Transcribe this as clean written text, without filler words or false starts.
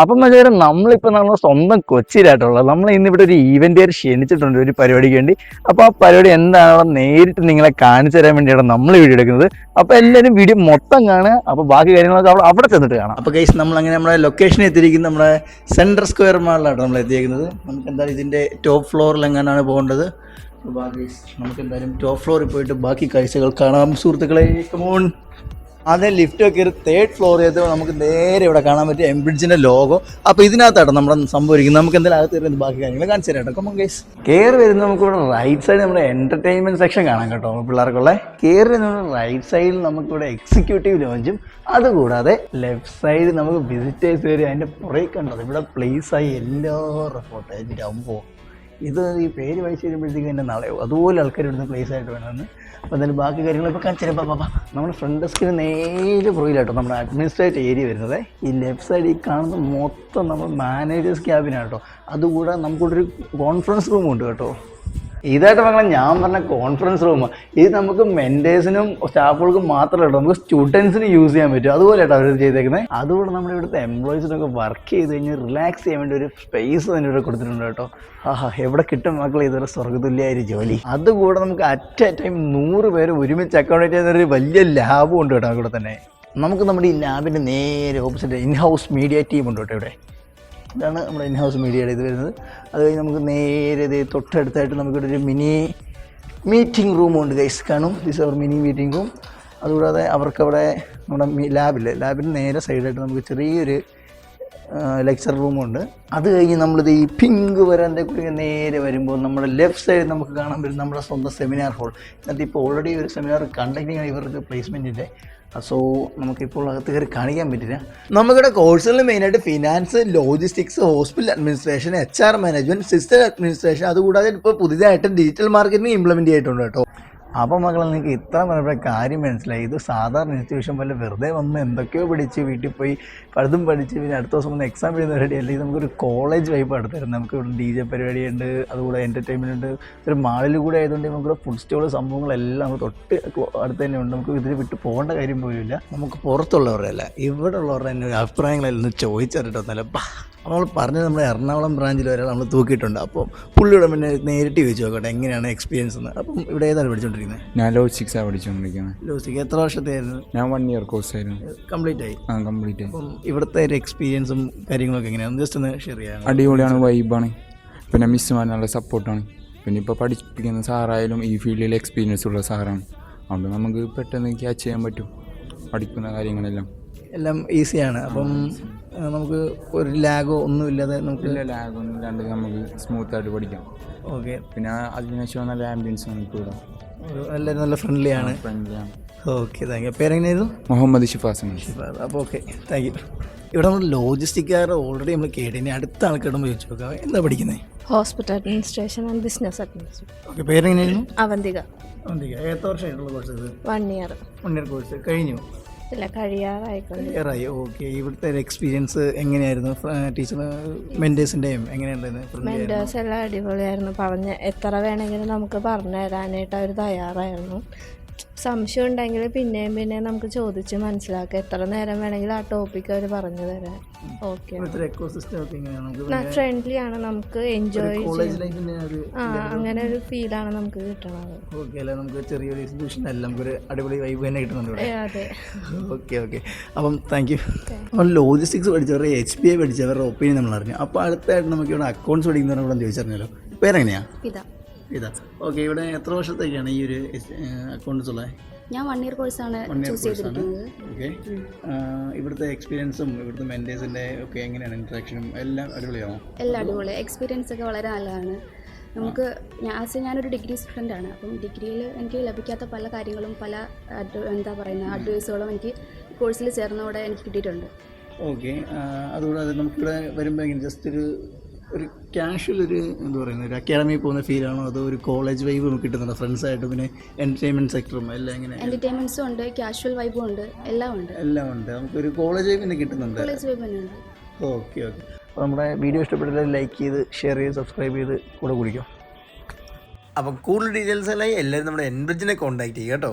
അപ്പം മച്ചാരെ നമ്മളിപ്പോൾ നമ്മുടെ സ്വന്തം കൊച്ചിയിലായിട്ടുള്ളത്. നമ്മൾ ഇന്നിവിടെ ഒരു ഈവെന്റുകാർ ക്ഷണിച്ചിട്ടുണ്ട് ഒരു പരിപാടിക്ക് വേണ്ടി. അപ്പോൾ ആ പരിപാടി എന്താണോ നേരിട്ട് നിങ്ങളെ കാണിച്ചു തരാൻ വേണ്ടിയാണ് നമ്മൾ വീഡിയോ എടുക്കുന്നത്. അപ്പോൾ എല്ലാവരും വീഡിയോ മൊത്തം കാണുക. അപ്പോൾ ബാക്കി കാര്യങ്ങളൊക്കെ അവിടെ ചെന്നിട്ട് കാണാം. അപ്പോൾ ഗൈസ് നമ്മളങ്ങനെ നമ്മുടെ ലൊക്കേഷനിൽ എത്തിയിരിക്കുന്നത് നമ്മുടെ സെൻട്രൽ സ്ക്വയർ മാളിലാണ് നമ്മൾ എത്തിയിരിക്കുന്നത്. നമുക്ക് എന്തായാലും ഇതിൻ്റെ ടോപ്പ് ഫ്ലോറിൽ എങ്ങനെയാണ് പോകേണ്ടത്. നമുക്ക് എന്തായാലും ടോപ്പ് ഫ്ലോറിൽ പോയിട്ട് ബാക്കി കാഴ്ചകൾ കാണാം സുഹൃത്തുക്കളെ. കമോൺ. ആദ്യം ലിഫ്റ്റ് ഒക്കെ ഒരു 3rd ഫ്ലോർ ചെയ്ത് നമുക്ക് നേരെ ഇവിടെ കാണാൻ പറ്റിയ എംബ്രിഡ്ജിന്റെ ലോഗോ. അപ്പോൾ ഇതിനകത്താട്ടോ നമ്മുടെ സംഭവിക്കുന്നത്. നമുക്ക് എന്തായാലും അകത്ത് വരുന്നത് ബാക്കി കാര്യങ്ങൾ കാണിച്ചു തരാം. Come on guys. കയറി വരുന്നത് നമുക്ക് ഇവിടെ റൈറ്റ് സൈഡ് നമ്മുടെ എന്റർടൈൻമെന്റ് സെക്ഷൻ കാണാം കേട്ടോ പിള്ളേർക്കുള്ള. കയറി നമ്മുടെ റൈറ്റ് സൈഡിൽ നമുക്കിവിടെ എക്സിക്യൂട്ടീവ് ലോഞ്ചും, അതുകൂടാതെ ലെഫ്റ്റ് സൈഡ് നമുക്ക് വിസിറ്റേഴ്സ് വരും. അതിൻ്റെ പുറകെ കണ്ടത് ഇവിടെ പ്ലേസായി എല്ലാവരുടെ ഫോട്ടോ ആയിട്ട് ഇത് ഈ പേര് വായിച്ച് വരുമ്പോഴത്തേക്കും എൻ്റെ നാളെയോ അതുപോലെ ആൾക്കാർ ഇവിടുന്ന് പ്ലേസ് ആയിട്ട് വേണമെന്ന്. അപ്പോൾ എന്തായാലും ബാക്കി കാര്യങ്ങളൊക്കെ കാണിച്ചു തരാം. പാപ്പാ നമ്മുടെ ഫ്രണ്ട് ഡെസ്കിന് നേരെ പുറകിലാട്ടോ നമ്മുടെ അഡ്മിനിസ്ട്രേറ്റീവ് ഏരിയ വരുന്നത്. ഈ ലെഫ്റ്റ് സൈഡ് ഈ കാണുന്നത് മൊത്തം നമ്മൾ മാനേജേഴ്സ് ക്യാബിനാട്ടോ. അതുകൂടാതെ നമുക്കൊരു കോൺഫറൻസ് റൂം ഉണ്ട് കേട്ടോ. ഇതായിട്ട് മക്കളെ ഞാൻ പറഞ്ഞ കോൺഫറൻസ് റൂം. ഇത് നമുക്ക് മെൻറ്റേഴ്സിനും സ്റ്റാഫുകൾക്കും മാത്രമല്ല കേട്ടോ, നമുക്ക് സ്റ്റുഡൻസിന് യൂസ് ചെയ്യാൻ പറ്റും. അതുപോലെ കേട്ടോ അവർ ചെയ്തേക്കുന്നത്. അതുകൂടെ നമ്മുടെ ഇവിടുത്തെ എംപ്ലോയീസിനൊക്കെ വർക്ക് ചെയ്ത് കഴിഞ്ഞ് റിലാക്സ് ചെയ്യാൻ വേണ്ടി ഒരു സ്പേസ് തന്നെ ഇവിടെ കൊടുത്തിട്ടുണ്ട് കേട്ടോ. എവിടെ കിട്ടും മക്കളെ ഇതൊരു സ്വർഗ്ഗതുല്യായൊരു ജോലി. അതുകൂടെ നമുക്ക് അറ്റ് എ ടൈം 100 പേര് ഒരുമിച്ച് അക്കോമഡേറ്റ് ചെയ്യുന്നൊരു വലിയ ലാബും ഉണ്ട് കേട്ടോ. അതുകൂടെ തന്നെ നമുക്ക് നമ്മുടെ ഈ ലാബിൻ്റെ നേരെ ഓപ്പോസിറ്റ് ഇൻഹൗസ് മീഡിയ ടീം ഉണ്ട് കേട്ടോ. ഇവിടെ ഇതാണ് നമ്മുടെ ഇൻഹൗസ് മീഡിയയുടെ ഇത് വരുന്നത്. അത് കഴിഞ്ഞ് നമുക്ക് നേരെ ഇത് തൊട്ടടുത്തായിട്ട് നമുക്കിവിടെ ഒരു മിനി മീറ്റിംഗ് റൂമുണ്ട് ഗൈസ്. കാണും this our mini meeting room. അതുകൂടാതെ അവർക്കവിടെ നമ്മുടെ ലാബിന് നേരെ സൈഡായിട്ട് നമുക്ക് ചെറിയൊരു ലെക്ചർ റൂമുണ്ട്. അത് കഴിഞ്ഞ് നമ്മളിത് ഈ പിങ്ക് വരാൻ്റെ കൂടി നേരെ വരുമ്പോൾ നമ്മുടെ ലെഫ്റ്റ് സൈഡ് നമുക്ക് കാണാൻ പറ്റും നമ്മുടെ സ്വന്തം സെമിനാർ ഹോൾ. എന്നിട്ട് ഇപ്പോൾ ഓൾറെഡി ഒരു സെമിനാർ കണ്ടക്ട് ചെയ്യാൻ ഇവർക്ക് പ്ലേസ്മെൻറ്റിൻ്റെ. സോ നമുക്കിപ്പോൾ അകത്ത് കയറി കാണിക്കാൻ പറ്റില്ല. നമുക്കിവിടെ കോഴ്സുകളിൽ മെയിനായിട്ട് finance, logistics, hospital administration, HR management, system administration, അതുകൂടാതെ ഇപ്പോൾ പുതിയതായിട്ട് ഡിജിറ്റൽ മാർക്കറ്റിംഗ് ഇംപ്ലിമെൻറ്റ് ചെയ്തിട്ടുണ്ട് കേട്ടോ. അപ്പോൾ മക്കളെ നിങ്ങൾക്ക് ഇത്ര പറഞ്ഞ കാര്യം മനസ്സിലായി. ഇത് സാധാരണ ഇൻസ്റ്റിറ്റ്യൂഷൻ പോലെ വെറുതെ വന്ന് എന്തൊക്കെയോ പഠിച്ച് വീട്ടിൽ പോയി പലതും പഠിച്ച് പിന്നെ അടുത്ത ദിവസം വന്ന് എക്സാം എഴുതുന്ന റെഡി അല്ല. ഇത് നമുക്കൊരു കോളേജ് വൈപ്പ് അടുത്തായിരുന്നു. നമുക്ക് ഇവിടെ DJ പരിപാടിയുണ്ട്, അതുകൂടെ എൻ്റർടൈൻമെൻറ്റ് ഉണ്ട്. ഒരു മാളിൽ കൂടെ ആയതുകൊണ്ട് നമുക്കിവിടെ ഫുഡ് സ്റ്റോൾ സംഭവങ്ങളെല്ലാം നമുക്ക് തൊട്ട് അടുത്ത് തന്നെ ഉണ്ട്. നമുക്ക് ഇതിൽ വിട്ട് പോകേണ്ട കാര്യം പോലും ഇല്ല. നമുക്ക് പുറത്തുള്ളവരുടെ അല്ല ഇവിടെ ഉള്ളവരുടെ തന്നെ അഭിപ്രായങ്ങളെല്ലാം ഒന്ന് ചോദിച്ചറിട്ടോ. നല്ല നമ്മൾ പറഞ്ഞത് നമ്മുടെ എറണാകുളം ബ്രാഞ്ചിൽ വരെ നമ്മൾ തൂക്കിയിട്ടുണ്ട്. അപ്പോൾ പുള്ളിയുടെ പിന്നെ നേരിട്ട് ചോദിച്ചു നോക്കട്ടെ എങ്ങനെയാണ് എക്സ്പീരിയൻസ് എന്ന്. അപ്പം ഇവിടെ ഏതാണ് പഠിച്ചുകൊണ്ടിരിക്കുന്നത്? ഞാൻ ലോജിസ്റ്റിക്സാണ് പഠിച്ചുകൊണ്ടിരിക്കുന്നത്. ലോജിസ്റ്റിക്സ് എത്ര വർഷത്തെയായിരുന്നു? ഞാൻ 1 ഇയർ കോഴ്സായിരുന്നു. കംപ്ലീറ്റ് ആയി? കംപ്ലീറ്റ് ആയി. അപ്പം ഇവിടുത്തെ ഒരു എക്സ്പീരിയൻസും കാര്യങ്ങളൊക്കെ എങ്ങനെയാണ് ജസ്റ്റ് ഒന്ന് ഷെയർ ചെയ്യാം. അടിപൊളിയാണ്, വൈബാണ്. പിന്നെ മിസ്സുമാർ നല്ല സപ്പോർട്ടാണ്. പിന്നെ ഇപ്പോൾ പഠിപ്പിക്കുന്ന സാറായാലും ഈ ഫീൽഡിൽ എക്സ്പീരിയൻസ് ഉള്ള സാറാണ്. അതുകൊണ്ട് നമുക്ക് പെട്ടെന്ന് ക്യാച്ച് ചെയ്യാൻ പറ്റും പഠിക്കുന്ന കാര്യങ്ങളെല്ലാം. എല്ലാം ഈസിയാണ്. അപ്പം നമുക്ക് ഒരു ലാഗോ ഒന്നും ഇല്ലാതെ നമുക്കില്ല, ലാഗൊന്നും ഇല്ലാണ്ട് നമുക്ക് സ്മൂത്തായിട്ട് പഠിക്കാം. ഓക്കെ. പിന്നെ അതിനുശേഷം നല്ല ആംബിയൻസ് നമുക്ക് ഇവിടെ എല്ലാവരും നല്ല ഫ്രണ്ട്ലിയാണ്. Okay, thank you. പേരെങ്ങനെയായിരുന്നു? മുഹമ്മദ് ഷിഫാസ്. അപ്പോൾ ഓക്കെ, താങ്ക് യു. ഇവിടെ നമ്മൾ ലോജിസ്റ്റിക്കാർ ഓൾറെഡി നമ്മൾ കേട്ടിനി. അടുത്ത ആൾക്കാരോട് ചോദിച്ചു നോക്കാം എന്താ പഠിക്കുന്നത്? Hospital administration and business administration. Okay, പേരെങ്ങനെയായിരുന്നു? അവന്തിക. എത്ര വർഷമായിട്ടുള്ള കോഴ്സ് ഇത്? 1 ഇയർ. 1 ഇയർ കോഴ്സ് കഴിഞ്ഞു? ഇല്ല, കഴിയാറായി. ഓക്കെ. ഇവിടുത്തെ ഒരു എക്സ്പീരിയൻസ് എങ്ങനെയായിരുന്നു? ടീച്ചർ മെൻറ്റേഴ്സിൻ്റെയും എങ്ങനെയുണ്ടായിരുന്നു? മെൻറ്റേഴ്സ് എല്ലാം അടിപൊളിയായിരുന്നു. എത്ര വേണമെങ്കിലും നമുക്ക് പറഞ്ഞു തരാനായിട്ട് അവർ തയ്യാറായിരുന്നു. സംശയം ഉണ്ടെങ്കിൽ പിന്നെയും നമുക്ക് ചോദിച്ച് മനസ്സിലാക്കാം. എത്ര നേരം വേണമെങ്കിലും ആ ടോപ്പിക്ക് അവർ പറഞ്ഞു തരാം. ഓക്കെ. ഫ്രണ്ട്ലി ആണ്, നമുക്ക് എൻജോയ് അങ്ങനെ ഒരു ഫീലാണ് നമുക്ക് കിട്ടണത്. നമുക്ക് ചെറിയൊരു ഇൻസ്റ്റിറ്റ്യൂഷൻ അല്ല, നമുക്കൊരു അടിപൊളി വൈബ് തന്നെ കിട്ടുന്നുണ്ട്. അതെ. ഓക്കെ. അപ്പം താങ്ക് യു. അപ്പം ലോജിസ്റ്റിക്സ് പഠിച്ചവരുടെ HBA പഠിച്ചവരുടെ ഒപ്പീനിയൻ നമ്മൾ അറിഞ്ഞു. അപ്പോൾ അടുത്തായിട്ട് നമുക്ക് ഇവിടെ അക്കൗണ്ട്സ് പഠിക്കുന്നവരോട് ചോദിച്ചറിഞ്ഞല്ലോ. പേരെങ്ങനെയാണ്? ഇതാ. ഓക്കെ. ഇവിടെ എത്ര വർഷത്തേക്കാണ് ഈ ഒരു അക്കൗണ്ട്സ് ഉള്ളത്? ഞാൻ 1 ഇയർ കോഴ്സാണ് ചൂസ് ചെയ്തിരിക്കുന്നത്. ഓക്കെ. ഇവിടുത്തെ എക്സ്പീരിയൻസും ഇവിടുത്തെ മെൻറ്റേഴ്സിൻ്റെ ഒക്കെ എങ്ങനെയാണ് ഇൻട്രാക്ഷനും എല്ലാം അടിപൊളിയാണോ? എല്ലാം അടിപൊളി. എക്സ്പീരിയൻസ് ഒക്കെ വളരെ നല്ലതാണ്. നമുക്ക് ഞാനൊരു ഡിഗ്രി സ്റ്റുഡൻ്റാണ്. അപ്പം ഡിഗ്രിയിൽ എനിക്ക് ലഭിക്കാത്ത പല കാര്യങ്ങളും പല അഡ്വൈസുകളും എനിക്ക് കോഴ്സിൽ ചേർന്നതോടെ എനിക്ക് കിട്ടിയിട്ടുണ്ട്. ഓക്കെ. അതുകൂടാതെ നമുക്കിവിടെ വരുമ്പോൾ ജസ്റ്റ് ഒരു കാഷ്വൽ ഒരു എന്താ പറയുന്നത് ഒരു അക്കാഡമിയിൽ പോകുന്ന ഫീലാണോ അതോ ഒരു കോളേജ് വൈബ് നമുക്ക് കിട്ടുന്നുണ്ടോ ഫ്രണ്ട്സായിട്ട്? പിന്നെ എൻ്റർടൈൻമെൻറ്റ് സെക്ടറും എല്ലാം എങ്ങനെ? എൻ്റർടൈൻമെൻറ്റ്സും ഉണ്ട്, കാഷ്വൽ വൈബും ഉണ്ട്, എല്ലാം ഉണ്ട്. നമുക്കൊരു കോളേജ് വൈബ് തന്നെ കിട്ടുന്നുണ്ട്. കോളേജ് വൈബ് തന്നെ ഉണ്ട്. ഓക്കെ. അപ്പോൾ നമ്മുടെ വീഡിയോ ഇഷ്ടപ്പെട്ടാൽ ലൈക്ക് ചെയ്ത് ഷെയർ ചെയ്ത് സബ്സ്ക്രൈബ് ചെയ്ത് കൂടെ കുടിക്കും. അപ്പോൾ കൂടുതൽ ഡീറ്റെയിൽസ് എല്ലാം എല്ലാവരും നമ്മുടെ എൻബ്രിഡ്ജിനെ കോൺടാക്ട് ചെയ്യുക കേട്ടോ.